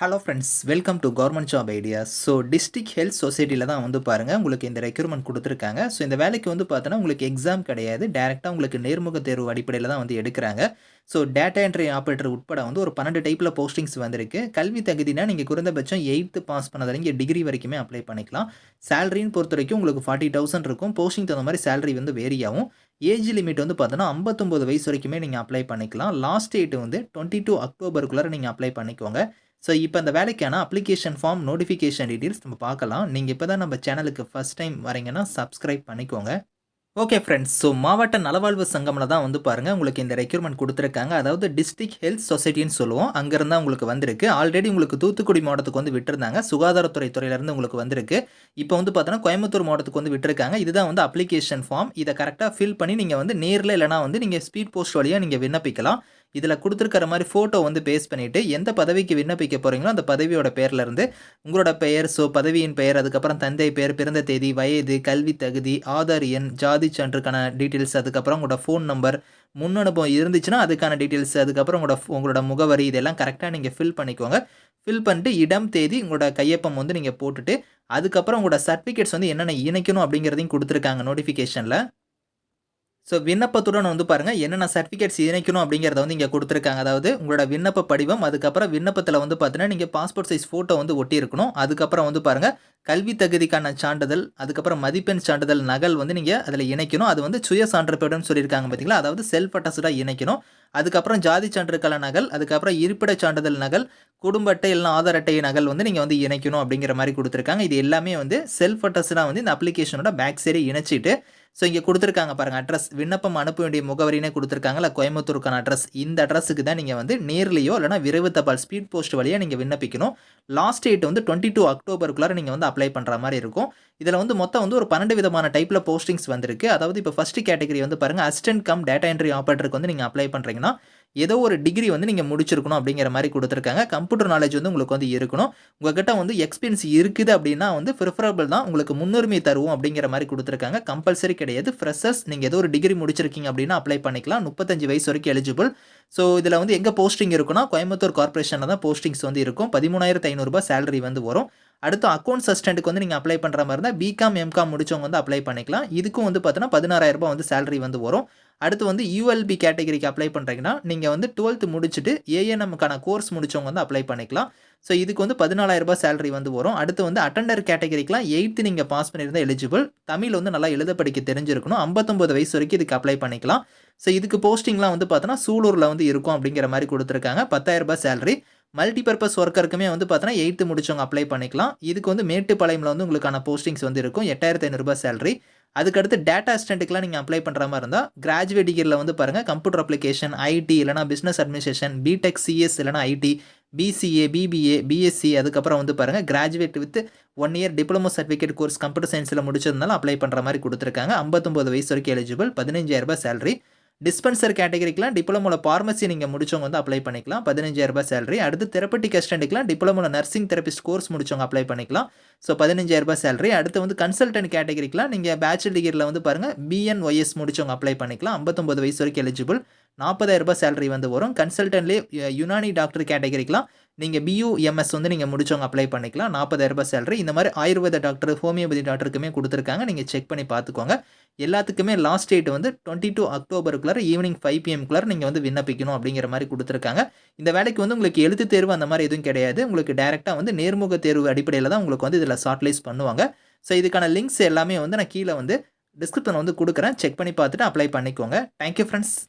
Hello friends, welcome to government job ideas. So district health சொசைட்டியில் தான் வந்து பாருங்கள் உங்களுக்கு இந்த ரெக்ரூட்மெண்ட் கொடுத்துருக்காங்க. ஸோ இந்த வேலைக்கு வந்து பார்த்தோன்னா உங்களுக்கு எக்ஸாம் கிடையாது, டேரெக்டாக உங்களுக்கு நேர்முக தேர்வு அடிப்படையில் தான் வந்து எடுக்கிறாங்க. ஸோ டேட்டா என்ட்ரி ஆப்ரேட்டர் உட்பட வந்து ஒரு 12 டைப்பில் போஸ்டிங்ஸ் வந்திருக்கு. கல்வி தகுதினா நீங்கள் குறைந்தபட்சம் 8th பாஸ் பண்ணதில் இங்கே டிகிரி வரைக்குமே அப்ளை பண்ணிக்கலாம். சேலரின்னு பொறுத்த வரைக்கும் உங்களுக்கு 40,000 இருக்கும். போஸ்டிங் தகுந்த மாதிரி சேலரி வந்து வேரி ஆகும். ஏஜ் லிமிட் வந்து பார்த்தோன்னா 59 வயசு வரைக்குமே நீங்கள் அப்ளை பண்ணிக்கலாம். லாஸ்ட் டேட் வந்து 22 அக்டோபருக்குள்ளே நீங்கள் அப்ளை பண்ணிக்கோங்க. ஸோ இப்போ அந்த வேலைக்கான அப்ளிகேஷன் ஃபார்ம், நோட்டிஃபிகேஷன் டீட்டெயில்ஸ் நம்ம பார்க்கலாம். நீங்கள் இப்போ தான் நம்ம சேனலுக்கு ஃபர்ஸ்ட் டைம் வரீங்கன்னா சப்ஸ்கிரைப் பண்ணிக்கோங்க. ஓகே ஃப்ரெண்ட்ஸ், ஸோ மாவட்ட நலவாழ்வு சங்கமில் தான் வந்து பாருங்கள் உங்களுக்கு இந்த ரெக்ரூட்மெண்ட் கொடுத்துருக்காங்க. அதாவது டிஸ்ட்ரிக்ட் ஹெல்த் சொசைட்டின்னு சொல்லுவோம். அங்கேருந்து தான் உங்களுக்கு வந்திருக்கு. ஆல்ரெடி உங்களுக்கு தூத்துக்குடி மாவட்டத்துக்கு வந்து விட்டுருந்தாங்க. சுகாதாரத்துறை துறையிலேருந்து உங்களுக்கு வந்திருக்கு. இப்போ வந்து பார்த்தோன்னா கோயம்புத்தூர் மாவட்டத்துக்கு வந்து விட்டுருக்காங்க. இதுதான் வந்து அப்ளிகேஷன் ஃபார்ம். இதை கரெக்டாக ஃபில் பண்ணி நீங்கள் வந்து நேரில் இல்லைனா வந்து நீங்கள் ஸ்பீட் போஸ்ட் வழியாக நீங்கள் விண்ணப்பிக்கலாம். இதில் கொடுத்துருக்கிற மாதிரி ஃபோட்டோ வந்து பேஸ்ட் பண்ணிவிட்டு எந்த பதவிக்கு விண்ணப்பிக்க போகிறீங்களோ அந்த பதவியோட பேர்லேருந்து உங்களோட பெயர், ஸோ பதவியின் பெயர், அதுக்கப்புறம் தந்தை பெயர், பிறந்த தேதி, வயது, கல்வி தகுதி, ஆதார் எண், ஜாதி சான்றுக்கான டீட்டெயில்ஸ், அதுக்கப்புறம் உங்களோட ஃபோன் நம்பர், முன் அனுபவம் இருந்துச்சுன்னா அதுக்கான டீட்டெயில்ஸ், அதுக்கப்புறம் உங்களோட முகவரி இதெல்லாம் கரெக்டாக நீங்கள் ஃபில் பண்ணிக்கோங்க. ஃபில் பண்ணிட்டு இடம், தேதி, உங்களோட கையொப்பம் வந்து நீங்கள் போட்டுட்டு அதுக்கப்புறம் உங்களோட சர்டிஃபிகேட்ஸ் வந்து என்னென்ன இணைக்கணும் அப்படிங்கிறதையும் கொடுத்துருக்காங்க நோட்டிஃபிகேஷனில். ஸோ விண்ணப்பத்துடன் வந்து பாருங்கள் என்னென்ன சர்டிஃபிகேட்ஸ் இணைக்கணும் அப்படிங்கிறத வந்து இங்கே கொடுத்துருக்காங்க. அதாவது உங்களோட விண்ணப்ப படிவம், அதுக்கப்புறம் விண்ணப்பத்தில் வந்து பார்த்தீங்கன்னா நீங்கள் பாஸ்போர்ட் சைஸ் ஃபோட்டோ வந்து ஒட்டியிருக்கணும். அதுக்கப்புறம் வந்து பாருங்கள் கல்வி தகுதிக்கான சான்றிதழ், அதுக்கப்புறம் மதிப்பெண் சான்றிதழ் நகல் வந்து நீங்கள் அதில் இணைக்கணும். அது வந்து சுய சான்றிதழ்னு சொல்லியிருக்காங்க பார்த்தீங்களா, அதாவது செல்ஃப் அட்டஸ்டாக இணைக்கணும். அதுக்கப்புறம் ஜாதி சான்றுக்கான நகல், அதுக்கப்புறம் இருப்பிட சான்றிதழ் நகல், குடும்ப அட்டை இல்லைனா ஆதார் அட்டை நகல் வந்து நீங்கள் வந்து இணைக்கணும் அப்படிங்கிற மாதிரி கொடுத்துருக்காங்க. இது எல்லாமே வந்து செல்ஃப் அட்டஸ்டாக வந்து இந்த அப்ளிகேஷனோட பேக் சைடே இணைச்சிட்டு ஸோ இங்கே கொடுத்துருக்காங்க பாருங்கள் அட்ரஸ், விண்ணப்பம் அனுப்ப வேண்டிய முகவரினே கொடுத்துருக்காங்கல்ல, கோயம்புத்தூருக்கான அட்ரஸ். இந்த அட்ரஸுக்கு தான் நீங்கள் வந்து நேர்லையோ இல்லைனா விரைவு தபால் ஸ்பீட் போஸ்ட் வழியாக நீங்கள் விண்ணப்பிக்கணும். லாஸ்ட் டேட் வந்து 22 அக்டோபருக்குள்ளார நீங்கள் வந்து அப்ளை பண்ணுற மாதிரி இருக்கும். இதில் வந்து மொத்தம் வந்து ஒரு 12 விதமான டைப்பில் போஸ்டிங்ஸ் வந்திருக்கு. அதாவது இப்போ ஃபஸ்ட்டு கேட்டகரி வந்து பாருங்கள் அசிஸ்டன்ட் கம் டேட்டா என்ட்ரி ஆப்ரேட்டருக்கு வந்து நீங்கள் அப்ளை பண்ணுறீங்கன்னா ஏதோ ஒரு டிகிரி வந்து நீங்கள் முடிச்சிருக்கணும் அப்படிங்கிற மாதிரி கொடுத்துருக்காங்க. கம்ப்யூட்டர் நாலேஜ் வந்து உங்களுக்கு வந்து இருக்கணும். உங்கள்கிட்ட வந்து எக்ஸ்பீரியன்ஸ் இருக்குது அப்படின்னா வந்து ப்ரிஃபரபிள் தான், உங்களுக்கு முன்னுரிமை தருவோம் அப்படிங்கிற மாதிரி கொடுத்துருக்காங்க. கம்பல்சரி கிடையாது. ஃப்ரெஷர்ஸ் நீங்கள் ஏதோ ஒரு டிகிரி முடிச்சிருக்கீங்க அப்படின்னா அப்ளை பண்ணிக்கலாம். 35 வயசு வரைக்கும் எலிஜிபிள். ஸோ இதில் வந்து எங்கே போஸ்டிங் இருக்குன்னா கோயம்புத்தூர் கார்பரேஷனில் தான் போஸ்டிங்ஸ் வந்து இருக்கும். 13,500 சேலரி வந்து வரும். அடுத்து அக்கௌண்ட்ஸ் அசிஸ்டன்ட்டுக்கு வந்து நீங்கள் அப்ளை பண்ணுற மாதிரி இருந்தால் பிகாம், எம்காம் முடிச்சவங்க வந்து அப்ளை பண்ணிக்கலாம். இதுக்கும் வந்து பார்த்தீங்கன்னா 16,000 வந்து சேலரி வந்து வரும். அடுத்து வந்து யூஎல்பி கேட்டகரிக்கு அப்ளை பண்ணுறீங்கன்னா நீங்கள் வந்து 12th முடிச்சுட்டு ஏஎன்எம்க்கான கோர்ஸ் முடிச்சவங்க வந்து அப்ளை பண்ணிக்கலாம். ஸோ இதுக்கு வந்து 14,000 சேலரி வந்து வரும். அடுத்து வந்து அட்டெண்டர் கேட்டகரிக்கெலாம் 8th நீங்கள் பாஸ் பண்ணியிருந்தால் எலிஜிபிள். தமிழ் வந்து நல்லா எழுத படிக்க தெரிஞ்சிருக்கணும். 59 வயசு வரைக்கும் இதுக்கு அப்ளை பண்ணிக்கலாம். ஸோ இதுக்கு போஸ்டிங்லாம் வந்து பார்த்தோன்னா சூலூரில் வந்து இருக்கும் அப்படிங்கிற மாதிரி கொடுத்துருக்காங்க. 10,000 சேலரி. மல்டிபர்பஸ் ஒர்க்கருக்குமே வந்து பார்த்தோன்னா 8th முடிச்சவங்க அப்ளை பண்ணிக்கலாம். இதுக்கு வந்து மேட்டுப்பாளையமில் வந்து உங்களுக்கான போஸ்டிங்ஸ் வந்து இருக்கும். 8,500 சேலரி. அதுக்கடுத்து டேட்டா அசிஸ்டன்ட்டுக்குலாம் நீங்கள் அப்ளை பண்ணுற மாதிரி இருந்தால் கிராஜுவேட் டிகிரியில் வந்து பாருங்கள் கம்ப்யூட்டர் அப்ளிகேஷன், ஐடி இல்லைனா பிஸ்னஸ் அட்மினிஸ்ட்ரேஷன், பிடெக், சிஎஸ் இல்லைனா ஐடி, பிசிஏ, பிபிஏ, பிஎஸ்சி, அதுக்கப்புறம் வந்து பாருங்கள் graduate with 1 year diploma certificate course computer சயின்ஸில் முடிச்சிருந்தாலும் அப்ளை பண்ணுற மாதிரி கொடுத்துருக்காங்க. 59 வயசு வரைக்கும் எலிஜிபிள். 15,000 சேலரி. டிஸ்பென்சர் கேட்டகரிக்கெலாம் டிப்ளமோவில் ஃபார்மசி நீங்கள் முடிச்சவங்க வந்து அப்ளை பண்ணிக்கலாம். 15,000 சேலரி. அடுத்து தெரப்பட்டிக் அசிஸ்டன்ட்டுக்குலாம் டிப்ளமோவில் நர்சிங் தெரபிஸ்ட் கோர்ஸ் முடிச்சவங்க அப்ளை பண்ணிக்கலாம். So 15,000 salary. அடுத்து வந்து கன்சல்டன்ட் கேட்டகரிக்கெலாம் நீங்கள் பேச்சுலர் டிகிரியில் வந்து பாருங்கள் பிஎன்ஒய்எஸ் முடிச்சவங்க அப்ளை பண்ணிக்கலாம். 59 வயசு வரைக்கும் எலிஜிபிள். 40,000 சேலரி வந்து வரும். கன்சல்டன்ட்லேயே யுனானி டாக்டர் கேட்டகரிக்கெலாம் நீங்கள் பியூஎம்எஸ் வந்து நீங்கள் முடிச்சவங்க அப்ளை பண்ணிக்கலாம். 40,000 சேலரி. இந்த மாதிரி ஆயுர்வேத டாக்டர், ஹோமியோபதி டாக்டருக்குமே கொடுத்துருக்காங்க. நீங்கள் செக் பண்ணி பார்த்துக்கோங்க. எல்லாத்துக்குமே லாஸ்ட் டேட் வந்து 22 அக்டோபருக்குள்ளார ஈவினிங் 5 PM நீங்கள் வந்து விண்ணப்பிக்கணும் அப்படிங்கிற மாதிரி கொடுத்துருக்காங்க. இந்த வேலைக்கு வந்து உங்களுக்கு எழுத்து தேர்வு அந்த மாதிரி எதுவும் கிடையாது. உங்களுக்கு டேரெக்டாக வந்து நேர்முக தேர்வு அடிப்படையில் தான் உங்களுக்கு வந்து இதில் ஷார்ட்லிஸ்ட் பண்ணுவாங்க. ஸோ இதுக்கான லிங்க்ஸ் எல்லாமே வந்து நான் கீழே வந்து டிஸ்கிரிப்ஷனில் வந்து கொடுக்குறேன். செக் பண்ணி பார்த்துட்டு அப்ளை பண்ணிக்கோங்க. Thank you friends.